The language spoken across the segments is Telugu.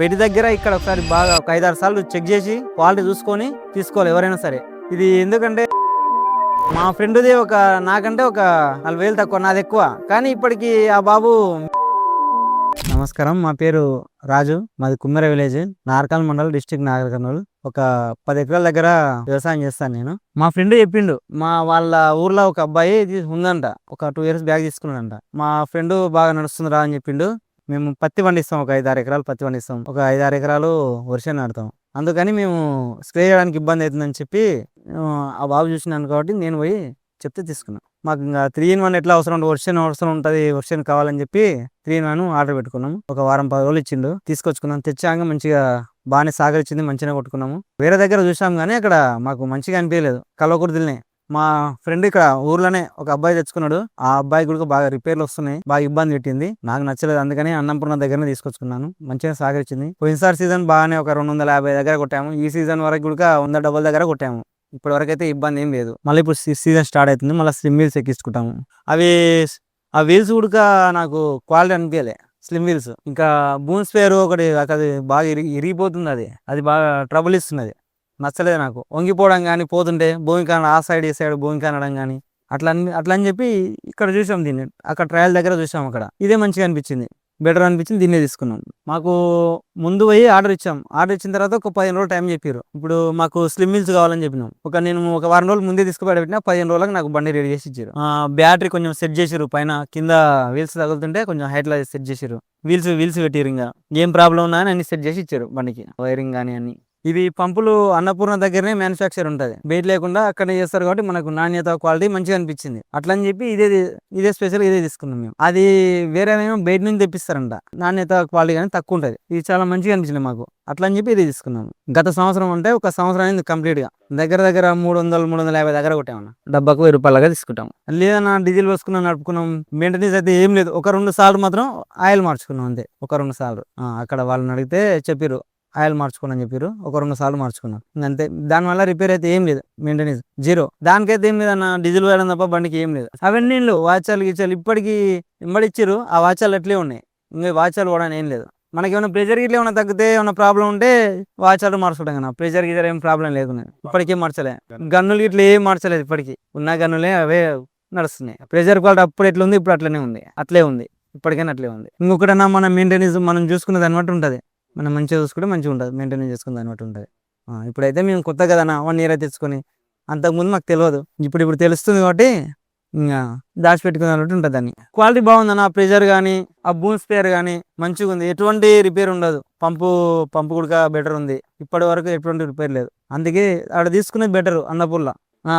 బెడ్ దగ్గర ఇక్కడ ఒకసారి బాగా ఒక 5-6 సార్లు చెక్ చేసి క్వాలిటీ చూసుకొని తీసుకోవాలి ఎవరైనా సరే. ఇది ఎందుకంటే మా ఫ్రెండ్ది నాకంటే ఒక 40,000 తక్కువ, నాది ఎక్కువ. కానీ ఇప్పటికి ఆ బాబు. నమస్కారం, మా పేరు రాజు, మాది కుమ్మెర విలేజ్, నార్కల్ మండల్, డిస్ట్రిక్ట్ నాగర్ కర్నూలు. ఒక 10 ఎకరాల దగ్గర వ్యవసాయం చేస్తాను నేను. మా ఫ్రెండ్ చెప్పిండు, వాళ్ళ ఊర్లో ఒక అబ్బాయి ఉందంట, ఒక 2 years బ్యాక్ తీసుకున్నాడంట. మా ఫ్రెండ్ బాగా నడుస్తుంది రా అని చెప్పిండు. మేము పత్తి పండిస్తాం, ఒక 5-6 ఎకరాలు పత్తి పండిస్తాం, ఒక 5-6 ఎకరాలు వర్షం నాటుతాం. అందుకని మేము స్ప్రే చేయడానికి ఇబ్బంది అవుతుందని చెప్పి ఆ బాబు చూసినాను కాబట్టి నేను పోయి చెప్తే తీసుకున్నాం. మాకు ఇంకా 3-in-1 ఎట్లా అవసరం అవసరం ఉంటుంది, వర్షన్ కావాలని చెప్పి 3-in-1 ఆర్డర్ పెట్టుకున్నాము. ఒక వారం 10 రోజులు ఇచ్చిండు, తీసుకొచ్చుకున్నాం. తెచ్చాక మంచిగా బాగానే సహకరించింది, మంచిగా కొట్టుకున్నాము. వేరే దగ్గర చూసాం కానీ అక్కడ మాకు మంచిగా అనిపించలేదు, కల్వకుర్తిలోనే. మా ఫ్రెండ్ ఇక్కడ ఊర్లోనే ఒక అబ్బాయి తెచ్చుకున్నాడు. ఆ అబ్బాయి కూడా బాగా రిపేర్లు వస్తున్నాయి, బాగా ఇబ్బంది పెట్టింది, నాకు నచ్చలేదు. అందుకని అన్నంపూర్ణ దగ్గరనే తీసుకొచ్చుకున్నాను. మంచిగా సహకరించింది. పోయినసారి సీజన్ బాగానే ఒక 250 దగ్గర కొట్టాము. ఈ సీజన్ వరకు కూడా 100 దగ్గర కొట్టాము. ఇప్పటి వరకు అయితే ఇబ్బంది ఏం లేదు. మళ్ళీ ఇప్పుడు సీజన్ స్టార్ట్ అవుతుంది, మళ్ళీ స్లిమ్ వీల్స్ ఎక్కించుకుంటాము. ఆ వీల్స్ కూడా నాకు క్వాలిటీ అనిపించలే, స్లిమ్ వీల్స్. ఇంకా బూన్ స్పేర్ ఒకటి అది బాగా ఇరిగిపోతుంది, అది బాగా ట్రబుల్ ఇస్తున్నది, నచ్చలేదు నాకు. వంగిపోవడం కానీ, పోతుంటే భూమి కానడం, ఆ సైడ్ ఈ సైడ్ భూమి కానడం కానీ అట్లా అని చెప్పి ఇక్కడ చూసాం దీన్ని. అక్కడ ట్రయల్ దగ్గర చూసాం, అక్కడ ఇదే మంచిగా అనిపించింది, బెటర్ అనిపించింది, దీన్నే తీసుకున్నాం. మాకు ముందు పోయి ఆర్డర్ ఇచ్చిన తర్వాత ఒక 15 రోజులు టైం చెప్పారు. ఇప్పుడు మాకు స్లిమ్ వీల్స్ కావాలని చెప్పినాం. నేను ఒక వారం రోజులు ముందే తీసుకుబెట్టినా, 15 రోజులకు నాకు బండి రెడీ చేసి ఇచ్చారు. బ్యాటరీ కొంచెం సెట్ చేసారు, పైన కింద వీల్స్ తగులుతుంటే కొంచెం హైట్ లో సెట్ చేసారు. వీల్స్ పెట్టారు, ఇంకా ఏం ప్రాబ్లం ఉన్నా అని అన్ని సెట్ చేసి ఇచ్చారు బండికి, వైరింగ్ కానీ అన్ని. ఇవి పంపులు అన్నపూర్ణ దగ్గరనే మ్యానుఫ్యాక్చర్ ఉంటుంది, బయట లేకుండా అక్కడే చేస్తారు కాబట్టి మనకు నాణ్యత, క్వాలిటీ మంచిగా అనిపించింది. అట్లా అని చెప్పి ఇదే స్పెషల్, ఇదే తీసుకున్నాం మేము. అది వేరేమేమో బయట నుంచి తెప్పిస్తారంట, నాణ్యత క్వాలిటీ కానీ తక్కువ ఉంటుంది. ఇది చాలా మంచిగా అనిపించింది మాకు, అట్లా అని చెప్పి ఇదే తీసుకున్నాము. గత సంవత్సరం అంటే ఒక సంవత్సరం అయింది కంప్లీట్ గా, దగ్గర 300-350 దగ్గర కొట్టామన్నా. డబ్బాకు 1000 రూపాయలుగా తీసుకుంటాం. లేదన్నా డీజిల్ పోసుకున్నాం, నడుపుకున్నాం. మెయింటెనెన్స్ అయితే ఏం లేదు. ఒక 2 సార్లు మాత్రం ఆయిల్ మార్చుకున్నాం అంతే, ఒక 2 సార్లు. అక్కడ వాళ్ళని అడిగితే చెప్పారు ఆయిల్ మార్చుకోనని చెప్పారు, ఒక 2 సార్లు మార్చుకున్నాం అంతే. దానివల్ల రిపేర్ అయితే ఏం లేదు, మెయింటెనెన్స్ జీరో. దానికైతే ఏం లేదన్న, డీజిల్ వేయడం తప్ప బండికి ఏం లేదు. అవన్నీ వాచాలు గీచాలు ఇప్పటికి ఇచ్చారు, ఆ వాచాలు అట్లే ఉన్నాయి. ఇంకా వాచాలు కూడా ఏం లేదు. మనకి ఏమైనా ప్రెజర్ గిట్లా ఏమైనా తగ్గితే, ఏమైనా ప్రాబ్లం ఉంటే వాచాలు మార్చుకుంటాం కదా. ప్రెజర్ గిజర్ ఏం ప్రాబ్లం లేకున్నాయి, ఇప్పటికేం మార్చలే. గన్నులు గిట్లా ఏం మార్చలేదు, ఇప్పటికి ఉన్న గన్నులే అవే నడుస్తున్నాయి. ప్రెజర్ క్వాలిటీ అప్పుడు ఎట్లా ఉంది, ఇప్పుడు అట్లనే ఉంది, అట్లే ఉంది, ఇప్పటికైనా అట్లే ఉంది. ఇంకొకటన్నా మన మెయింటెనెన్స్ మనం చూసుకునే దాన్ని బట్టి ఉంటుంది. మనం మంచిగా చూసుకుంటే మంచిగా ఉంటుంది, మెయింటెనెన్స్ చేసుకుని దాన్ని బట్టి ఉంటుంది. ఇప్పుడైతే మేము కొత్త కదన్నా, 1 year తెచ్చుకొని, అంతకుముందు మాకు తెలియదు, ఇప్పుడు తెలుస్తుంది కాబట్టి ఇంకా దాచిపెట్టుకుని అన్నట్టు ఉంటుంది. దాన్ని క్వాలిటీ బాగుందన్న, ప్రెజర్ కానీ, ఆ బూన్ స్పేర్ కానీ మంచిగా ఉంది, ఎటువంటి రిపేర్ ఉండదు. పంపు కూడా బెటర్ ఉంది, ఇప్పటి వరకు ఎటువంటి రిపేర్ లేదు. అందుకే అక్కడ తీసుకునేది బెటర్. అన్నపూర్ల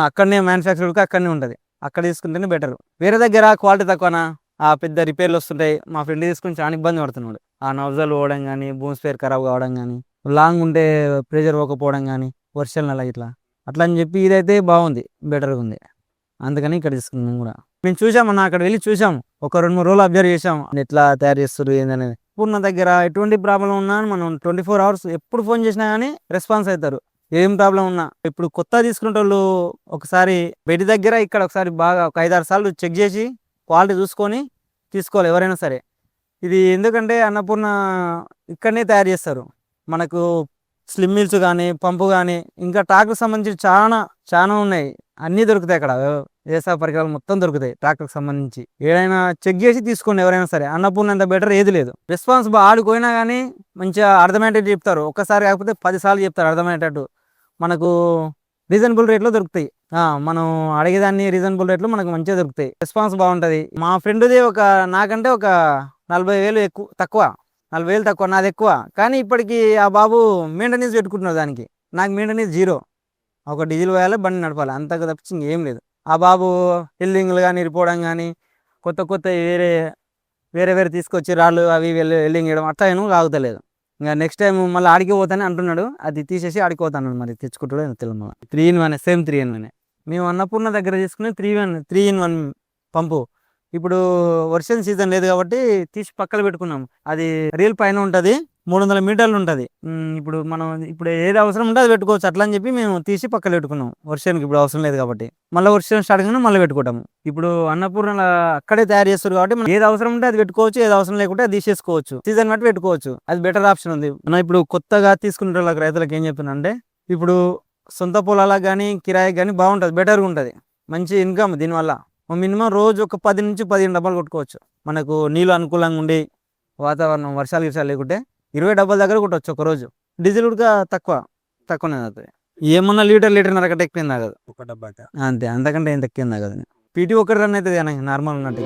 అక్కడనే మ్యానుఫ్యాక్చర్ అక్కడనే ఉంటుంది, అక్కడ తీసుకుంటేనే బెటర్. వేరే దగ్గర క్వాలిటీ తక్కువనా, పెద్ద రిపేర్లు వస్తుంటాయి. మా ఫ్రెండ్ తీసుకుని చాలా ఇబ్బంది పడుతున్నాడు. ఆ నౌజల్ పోవడం కానీ, బూన్ స్పేర్ ఖరాబ్ కావడం కానీ, లాంగ్ ఉంటే ప్రెజర్ పోకపోవడం కానీ, వర్షాలు నెల అట్లా అని చెప్పి ఇదైతే బాగుంది, బెటర్గా ఉంది. అందుకని ఇక్కడ తీసుకున్నాం కూడా. మేము చూసామన్నా, అక్కడ వెళ్ళి చూసాము, ఒక 2-3 రోజులు అబ్జర్వ్ చేసాము ఎట్లా తయారు చేస్తారు ఏందనేది. పూర్ణ దగ్గర ఎటువంటి ప్రాబ్లం ఉన్నా మనం 24 hours ఎప్పుడు ఫోన్ చేసినా కానీ రెస్పాన్స్ అవుతారు, ఏం ప్రాబ్లం ఉన్నా. ఇప్పుడు కొత్త తీసుకునే వాళ్ళు ఒకసారి బెడ్ దగ్గర ఇక్కడ ఒకసారి బాగా ఒక 5-6 సార్లు చెక్ చేసి క్వాలిటీ చూసుకొని తీసుకోవాలి ఎవరైనా సరే. ఇది ఎందుకంటే అన్నపూర్ణ ఇక్కడనే తయారు చేస్తారు. మనకు స్లిమ్ వీల్స్ కానీ, పంపు కానీ, ఇంకా ట్రాక్టర్కి సంబంధించి చాలా ఉన్నాయి, అన్నీ దొరుకుతాయి అక్కడ. వ్యవసాయ పరికరాలు మొత్తం దొరుకుతాయి ట్రాక్టర్కి సంబంధించి. ఏదైనా చెక్ చేసి తీసుకోండి ఎవరైనా సరే, అన్నపూర్ణ అంత బెటర్ ఏది లేదు. రెస్పాన్స్ ఆడిపోయినా కానీ మంచిగా అర్థమయ్యేటట్టు చెప్తారు, ఒక్కసారి కాకపోతే 10 సార్లు చెప్తారు అర్థమయ్యేటట్టు. మనకు రీజనబుల్ రేట్లో దొరుకుతాయి, మనం అడిగేదాన్ని రీజనబుల్ రేట్లో మనకు మంచిగా దొరుకుతాయి. రెస్పాన్స్ బాగుంటుంది. మా ఫ్రెండ్ది నాకంటే ఒక 40,000 తక్కువ, 40,000 తక్కువ, నాది ఎక్కువ. కానీ ఇప్పటికి ఆ బాబు మెయింటెనెన్స్ పెట్టుకుంటున్నాడు దానికి, నాకు మెయింటెనెన్స్ జీరో. ఒక డీజిల్ పోయాలి, బండి నడపాలి, అంతకు తప్పించి ఇంకేం లేదు. ఆ బాబు ఎల్డింగ్లు కానీ, ఇరిపోవడం కానీ, కొత్త వేరే తీసుకొచ్చి రాళ్ళు అవి ఎల్డింగ్ వేయడం అట్లా ఏమో ఆగుతలేదు. ఇంకా నెక్స్ట్ టైం మళ్ళీ ఆడికి పోతానే అంటున్నాడు, అది తీసేసి ఆడికి పోతాను. మరి తెచ్చుకుంటాడు తెలియదు. 3-in-1 same 3-in-1. మేము అన్నపూర్ణ దగ్గర తీసుకుని 3-in-1 పంపు. ఇప్పుడు వర్షం సీజన్ లేదు కాబట్టి తీసి పక్కన పెట్టుకున్నాం. అది రీల్ పైన ఉంటుంది, 300 మీటర్లు ఉంటుంది. ఇప్పుడు మనం ఇప్పుడు ఏది అవసరం ఉంటే అది పెట్టుకోవచ్చు. అట్లా అని చెప్పి మేము తీసి పక్కన పెట్టుకున్నాం. వర్షానికి ఇప్పుడు అవసరం లేదు కాబట్టి మళ్ళీ వర్షం స్టార్ట్ కానీ మళ్ళీ పెట్టుకుంటాము. ఇప్పుడు అన్నపూర్ణ అక్కడే తయారు చేస్తారు కాబట్టి మనం ఏది అవసరం ఉంటే అది పెట్టుకోవచ్చు, ఏది అవసరం లేకుంటే అది తీసేసుకోవచ్చు. సీజన్ బట్టి పెట్టుకోవచ్చు. అది బెటర్ ఆప్షన్ ఉంది. మనం ఇప్పుడు కొత్తగా తీసుకునే వాళ్ళకి రైతులకు ఏం చెప్తున్నా అంటే ఇప్పుడు సొంత పొలాలకు కానీ కిరాయికి కానీ బాగుంటుంది, బెటర్గా ఉంటుంది. మంచి ఇన్కమ్ దీనివల్ల. మినిమం రోజు ఒక 10 నుంచి 15 డబ్బాలు కొట్టుకోవచ్చు. మనకు నీళ్ళు అనుకూలంగా ఉండి వాతావరణం వర్షాలు లేకుంటే 20 డబ్బాల దగ్గర కొట్టవచ్చు ఒక రోజు. డీజిల్ కూడా తక్కువనే అవుతుంది. ఏమన్నా లీటర్న్నర కట్ట ఎక్కువ తాగదు ఒక డబ్బా, అంతే. అంతకంటే ఏం తక్కువ తాగదు. పీటీ ఒకటి రన్ అవుతుంది నార్మల్ ఉన్నట్టు.